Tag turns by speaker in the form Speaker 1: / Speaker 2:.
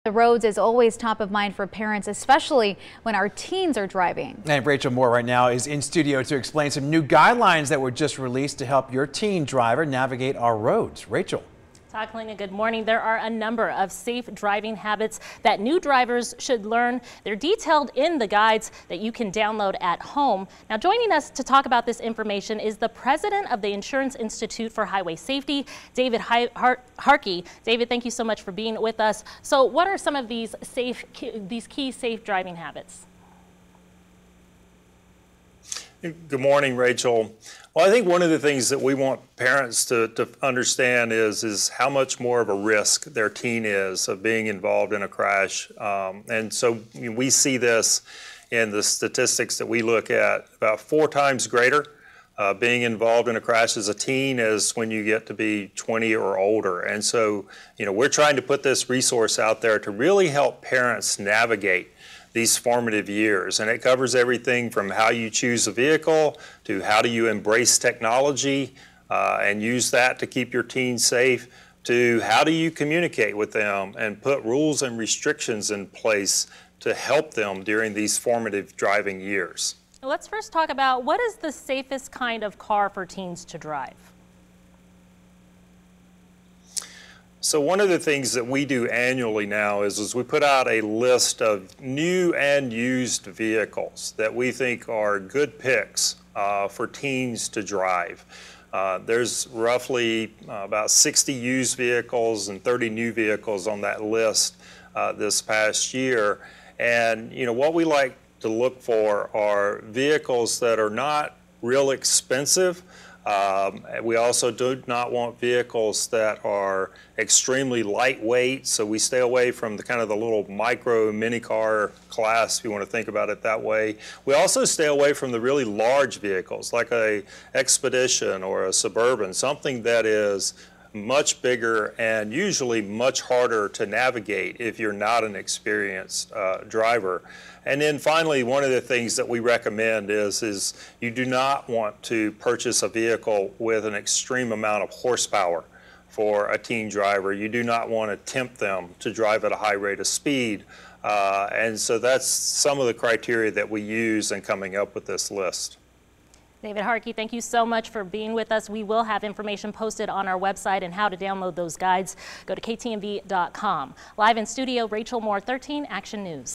Speaker 1: The roads is always top of mind for parents, especially when our teens are driving.
Speaker 2: And Rachel Moore right now is in studio to explain some new guidelines that were just released to help your teen driver navigate our roads. Rachel.
Speaker 3: Talking good morning. There are a number of safe driving habits that new drivers should learn. They're detailed in the guides that you can download at home. Now, joining us to talk about this information is the president of the Insurance Institute for Highway Safety, David Harkey. David, thank you so much for being with us. So what are some of these key safe driving habits?
Speaker 4: Good morning, Rachel. Well, I think one of the things that we want parents to understand is how much more of a risk their teen is of being involved in a crash. And so we see this in the statistics that we look at, about 4 times greater being involved in a crash as a teen as when you get to be 20 or older. And so, we're trying to put this resource out there to really help parents navigate these formative years, and it covers everything from how you choose a vehicle to how do you embrace technology and use that to keep your teens safe, to how do you communicate with them and put rules and restrictions in place to help them during these formative driving years.
Speaker 3: Let's first talk about what is the safest kind of car for teens to drive.
Speaker 4: So one of the things that we do annually now is we put out a list of new and used vehicles that we think are good picks for teens to drive. There's roughly about 60 used vehicles and 30 new vehicles on that list this past year. And what we like to look for are vehicles that are not real expensive. We also do not want vehicles that are extremely lightweight, so we stay away from the kind of the little micro mini car class, if you want to think about it that way. We also stay away from the really large vehicles like a Expedition or a Suburban, something that is much bigger and usually much harder to navigate if you're not an experienced driver. And then finally, one of the things that we recommend is you do not want to purchase a vehicle with an extreme amount of horsepower for a teen driver. You do not want to tempt them to drive at a high rate of speed. And so that's some of the criteria that we use in coming up with this list.
Speaker 3: David Harkey, thank you so much for being with us. We will have information posted on our website and how to download those guides. Go to ktnv.com. Live in studio, Rachel Moore, 13 Action News.